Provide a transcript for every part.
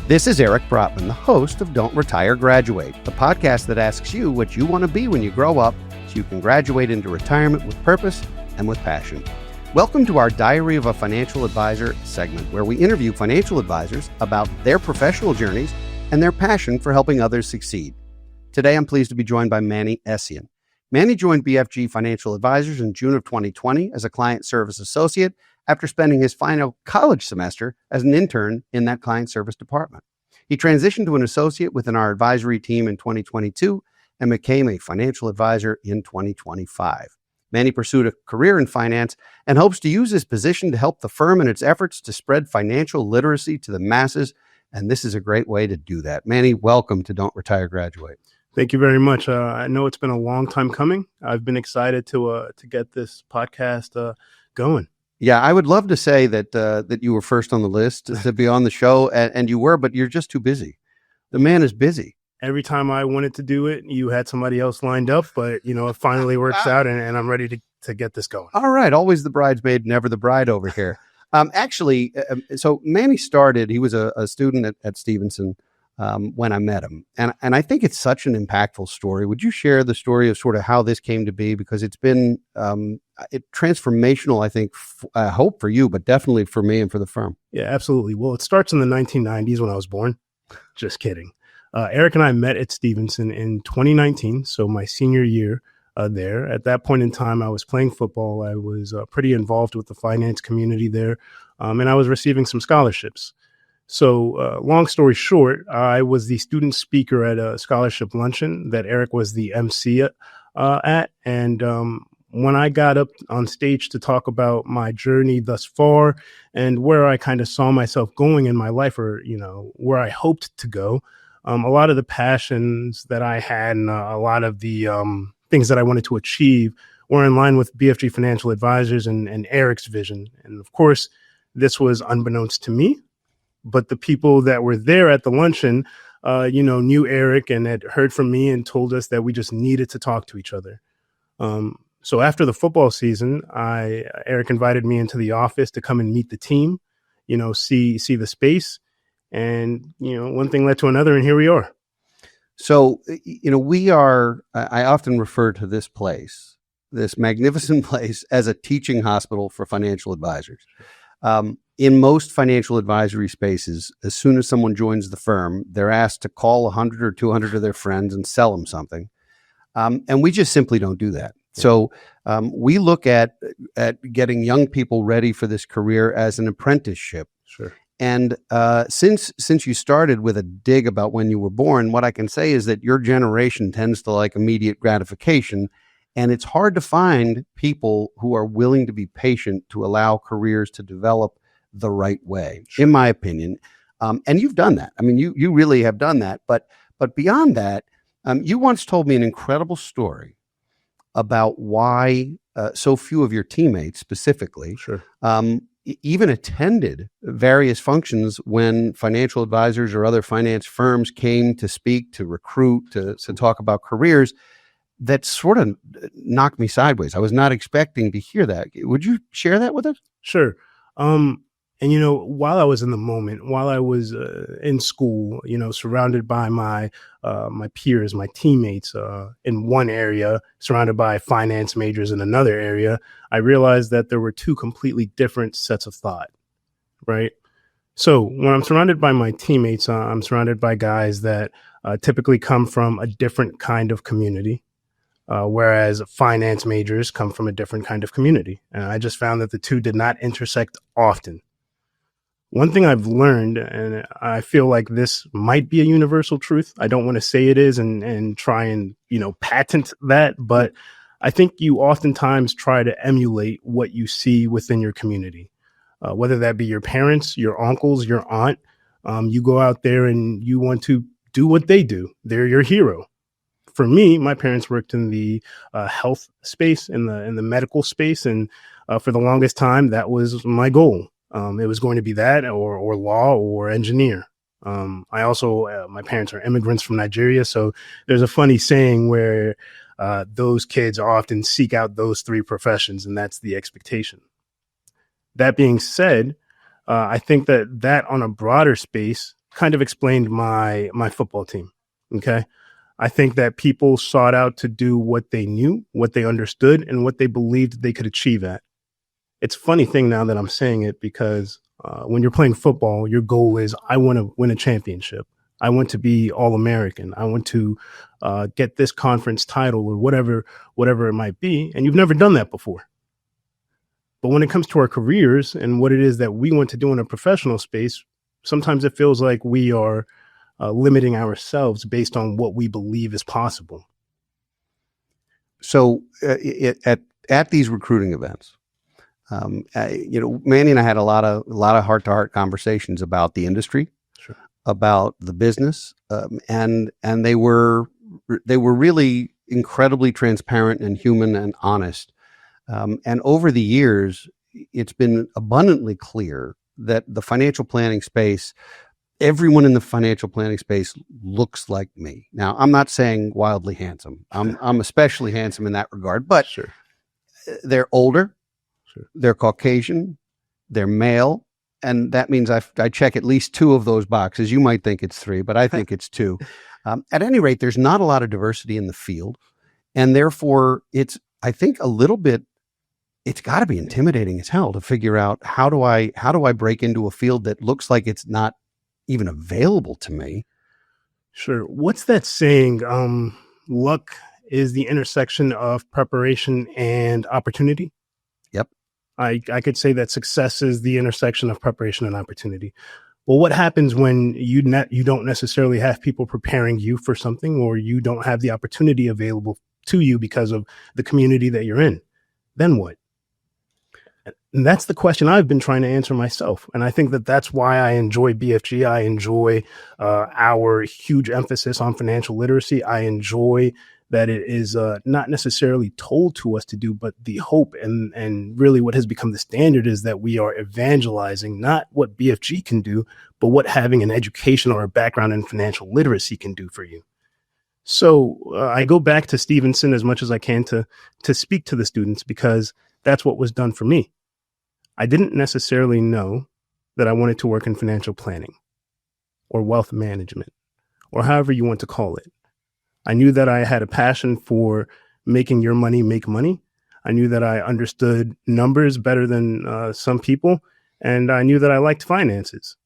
This is Eric Brotman, the host of Don't Retire, Graduate, the podcast that asks you what you want to be when you grow up so you can graduate into retirement with purpose and with passion. Welcome to our Diary of a Financial Advisor segment, where we interview financial advisors about their professional journeys and their passion for helping others succeed. Today, I'm pleased to be joined by Manny Essien. Manny joined BFG Financial Advisors in June of 2020 as a client service associate after spending his final college semester as an intern in that client service department. He transitioned to an associate within our advisory team in 2022 and became a financial advisor in 2025. Manny pursued a career in finance and hopes to use his position to help the firm in its efforts to spread financial literacy to the masses, and this is a great way to do that. Manny, welcome to Don't Retire, Graduate. Thank you very much. I know it's been a long time coming. I've been excited to get this podcast going. Yeah, I would love to say that you were first on the list to be on the show, and you were, but you're just too busy. The man is busy. Every time I wanted to do it, you had somebody else lined up, but it finally works out, and I'm ready to get this going. All right, always the bridesmaid, never the bride over here. So Manny started. He was a student at Stevenson when I met him, and I think it's such an impactful story. Would you share the story of sort of how this came to be? Because it's been transformational, I think, I hope for you, but definitely for me and for the firm. Yeah, absolutely. Well, it starts in the 1990s when I was born. Just kidding. Eric and I met at Stevenson in 2019, so my senior year there. At that point in time, I was playing football. I was pretty involved with the finance community there, and I was receiving some scholarships. So long story short, I was the student speaker at a scholarship luncheon that Eric was the MC at. And when I got up on stage to talk about my journey thus far and where I kind of saw myself going in my life, or, where I hoped to go, a lot of the passions that I had and a lot of the things that I wanted to achieve were in line with BFG Financial Advisors and Eric's vision. And of course, this was unbeknownst to me. But the people that were there at the luncheon, knew Eric and had heard from me and told us that we just needed to talk to each other. So after the football season, Eric invited me into the office to come and meet the team, see the space. And, one thing led to another, and here we are. So, I often refer to this place, this magnificent place, as a teaching hospital for financial advisors. In most financial advisory spaces, as soon as someone joins the firm, they're asked to call 100 or 200 of their friends and sell them something. And we just simply don't do that. So we look at getting young people ready for this career as an apprenticeship. Sure. And since you started with a dig about when you were born, what I can say is that your generation tends to like immediate gratification. And it's hard to find people who are willing to be patient to allow careers to develop the right way, in my opinion. And you've done that. I mean, you really have done that. But beyond that, you once told me an incredible story about why so few of your teammates specifically Sure. Even attended various functions when financial advisors or other finance firms came to speak, to recruit, to talk about careers. That sort of knocked me sideways. I was not expecting to hear that. Would you share that with us? Sure. And, while I was in the moment, while I was in school, surrounded by my peers, my teammates in one area, surrounded by finance majors in another area, I realized that there were two completely different sets of thought, right? So when I'm surrounded by my teammates, I'm surrounded by guys that typically come from a different kind of community. Whereas finance majors come from a different kind of community. And I just found that the two did not intersect often. One thing I've learned, and I feel like this might be a universal truth. I don't want to say it is and try and, patent that, but I think you oftentimes try to emulate what you see within your community, whether that be your parents, your uncles, your aunt. You go out there and you want to do what they do. They're your hero. For me, my parents worked in the health space, in the medical space, and for the longest time, that was my goal. It was going to be that, or law, or engineer. I also, my parents are immigrants from Nigeria, so there's a funny saying where those kids often seek out those three professions, and that's the expectation. That being said, I think that on a broader space kind of explained my football team. Okay. I think that people sought out to do what they knew, what they understood, and what they believed they could achieve at. It's a funny thing now that I'm saying it because when you're playing football, your goal is I want to win a championship. I want to be All-American. I want to get this conference title or whatever it might be. And you've never done that before. But when it comes to our careers and what it is that we want to do in a professional space, sometimes it feels like we are limiting ourselves based on what we believe is possible. So at these recruiting events, Manny and I had a lot of heart-to-heart conversations about the industry, Sure. about the business, and they were really incredibly transparent and human and honest. And over the years, it's been abundantly clear that the financial planning space, everyone in the financial planning space looks like me. Now, I'm not saying wildly handsome. I'm especially handsome in that regard, but Sure. They're older, Sure. They're Caucasian, they're male, and that means I check at least two of those boxes. You might think it's three, but I think it's two. At any rate, there's not a lot of diversity in the field, and therefore it's, I think, a little bit, it's got to be intimidating as hell to figure out how do I break into a field that looks like it's not even available to me. Sure. What's that saying? Luck is the intersection of preparation and opportunity. Yep. I could say that success is the intersection of preparation and opportunity. Well, what happens when you don't necessarily have people preparing you for something, or you don't have the opportunity available to you because of the community that you're in? Then what? And that's the question I've been trying to answer myself. And I think that that's why I enjoy BFG. I enjoy our huge emphasis on financial literacy. I enjoy that it is not necessarily told to us to do, but the hope and really what has become the standard is that we are evangelizing not what BFG can do, but what having an education or a background in financial literacy can do for you. So I go back to Stevenson as much as I can to speak to the students, because that's what was done for me. I didn't necessarily know that I wanted to work in financial planning or wealth management, or however you want to call it. I knew that I had a passion for making your money make money. I knew that I understood numbers better than some people, and I knew that I liked finances.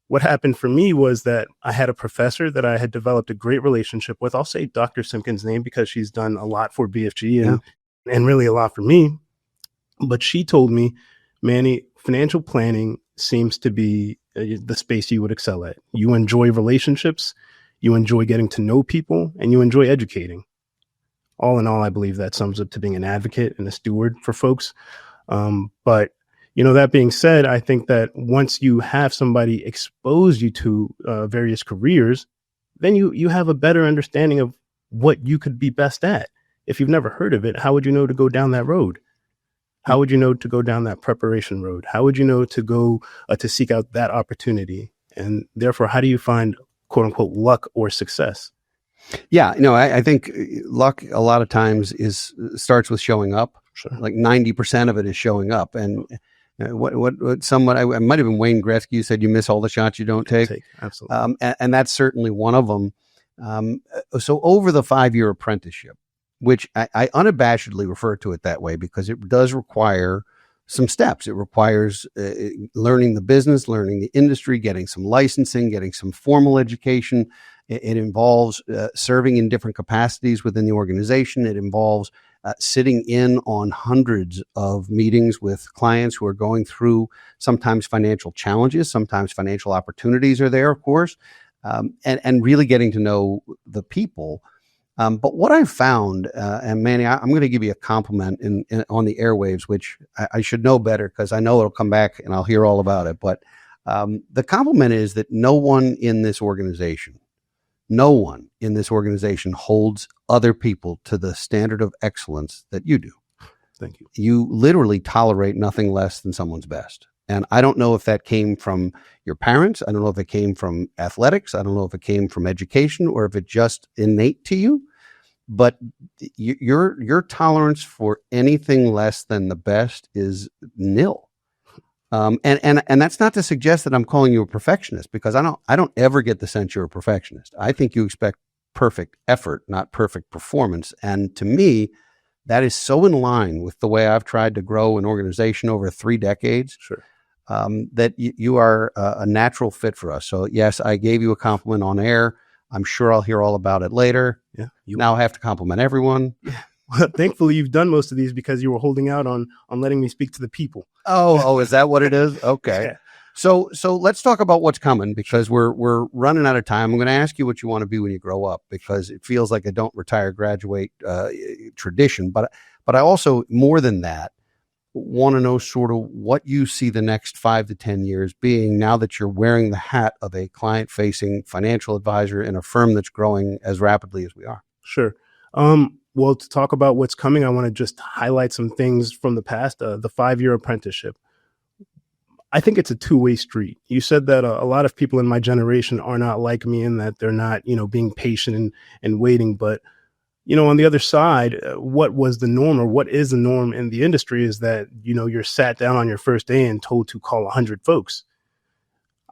What happened for me was that I had a professor that I had developed a great relationship with. I'll say Dr. Simpkins' name because she's done a lot for BFG and really a lot for me. But she told me, Manny, financial planning seems to be the space you would excel at. You enjoy relationships, you enjoy getting to know people, and you enjoy educating. All in all, I believe that sums up to being an advocate and a steward for folks. But that being said, I think that once you have somebody expose you to various careers, then you have a better understanding of what you could be best at. If you've never heard of it, how would you know to go down that road? How would you know to go down that preparation road? How would you know to go to seek out that opportunity? And therefore, how do you find quote unquote luck or success? Yeah, I think luck a lot of times starts with showing up. Sure. Like 90% of it is showing up. And what someone, I might have been Wayne Gretzky, said you miss all the shots you don't take. Absolutely. And that's certainly one of them. So over the 5-year apprenticeship, which I unabashedly refer to it that way because it does require some steps. It requires learning the business, learning the industry, getting some licensing, getting some formal education. It involves serving in different capacities within the organization. It involves sitting in on hundreds of meetings with clients who are going through sometimes financial challenges, sometimes financial opportunities are there, of course, and really getting to know the people. But what I've found, and Manny, I'm going to give you a compliment on the airwaves, which I should know better because I know it'll come back and I'll hear all about it. But the compliment is that no one in this organization holds other people to the standard of excellence that you do. Thank you. You literally tolerate nothing less than someone's best. And I don't know if that came from your parents. I don't know if it came from athletics. I don't know if it came from education or if it just innate to you. But your tolerance for anything less than the best is nil. And that's not to suggest that I'm calling you a perfectionist, because I don't ever get the sense you're a perfectionist. I think you expect perfect effort, not perfect performance. And to me, that is so in line with the way I've tried to grow an organization over 3 decades. Sure. That you are a natural fit for us. So yes, I gave you a compliment on air. I'm sure I'll hear all about it later. Yeah. Now I have to compliment everyone. Yeah. Well, thankfully, you've done most of these because you were holding out on letting me speak to the people. Oh, is that what it is? Okay. Yeah. So let's talk about what's coming, because we're running out of time. I'm going to ask you what you want to be when you grow up, because it feels like a don't retire, graduate tradition. But I also, more than that, want to know sort of what you see the next 5 to 10 years being, now that you're wearing the hat of a client-facing financial advisor in a firm that's growing as rapidly as we are. Sure. Well, to talk about what's coming, I want to just highlight some things from the past. The 5-year apprenticeship. I think it's a two-way street. You said that a lot of people in my generation are not like me, and that they're not, being patient and waiting. But, on the other side, what was the norm, or what is the norm in the industry, is that, you're sat down on your first day and told to call 100 folks.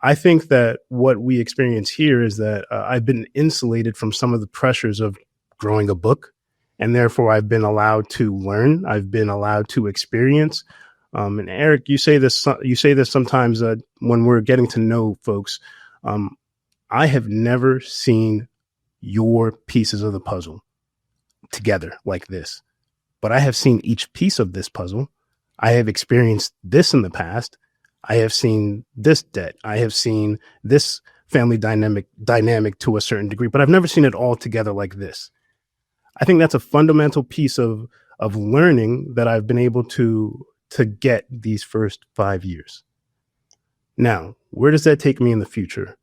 I think that what we experience here is that I've been insulated from some of the pressures of growing a book, and therefore I've been allowed to learn. I've been allowed to experience. And Eric, you say this sometimes when we're getting to know folks. I have never seen your pieces of the puzzle together like this, but I have seen each piece of this puzzle. I have experienced this in the past. I have seen this debt. I have seen this family dynamic to a certain degree, but I've never seen it all together like this. I think that's a fundamental piece of learning that I've been able to get these first 5 years. Now, where does that take me in the future?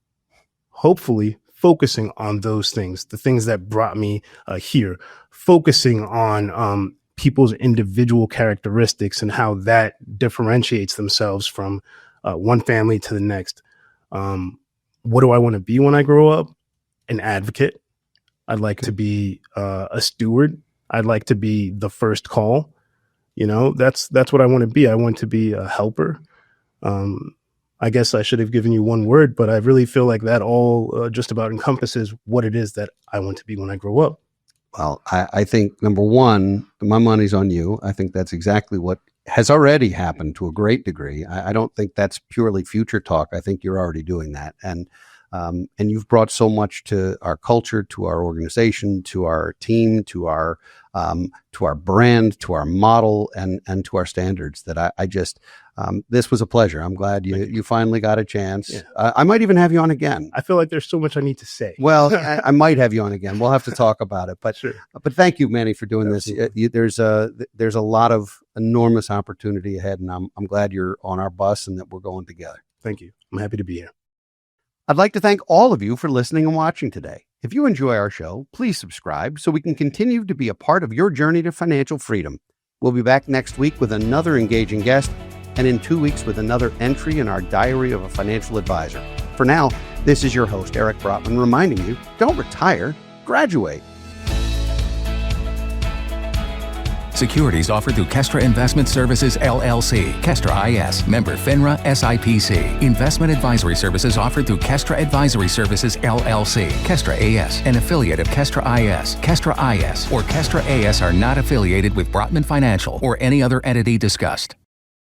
Hopefully focusing on those things, the things that brought me here, focusing on people's individual characteristics and how that differentiates themselves from one family to the next. What do I want to be when I grow up? An advocate. I'd like to be a steward. I'd like to be the first call. That's what I want to be. I want to be a helper. I guess I should have given you one word, but I really feel like that all just about encompasses what it is that I want to be when I grow up. Well, I think, number one, my money's on you. I think that's exactly what has already happened to a great degree. I don't think that's purely future talk. I think you're already doing that. And you've brought so much to our culture, to our organization, to our team, to our brand, to our model, and to our standards, that I just, this was a pleasure. I'm glad you finally got a chance. Yeah. I might even have you on again. I feel like there's so much I need to say. Well, I might have you on again. We'll have to talk about it. But sure. But thank you, Manny, for doing Absolutely. this. There's a lot of enormous opportunity ahead, and I'm glad you're on our bus and that we're going together. Thank you. I'm happy to be here. I'd like to thank all of you for listening and watching today. If you enjoy our show, please subscribe so we can continue to be a part of your journey to financial freedom. We'll be back next week with another engaging guest, and in 2 weeks with another entry in our Diary of a Financial Advisor. For now, this is your host, Eric Brotman, reminding you, don't retire, graduate. Securities offered through Kestra Investment Services, LLC, Kestra IS, member FINRA SIPC. Investment advisory services offered through Kestra Advisory Services, LLC, Kestra AS, an affiliate of Kestra IS. Kestra IS or Kestra AS are not affiliated with Brotman Financial or any other entity discussed.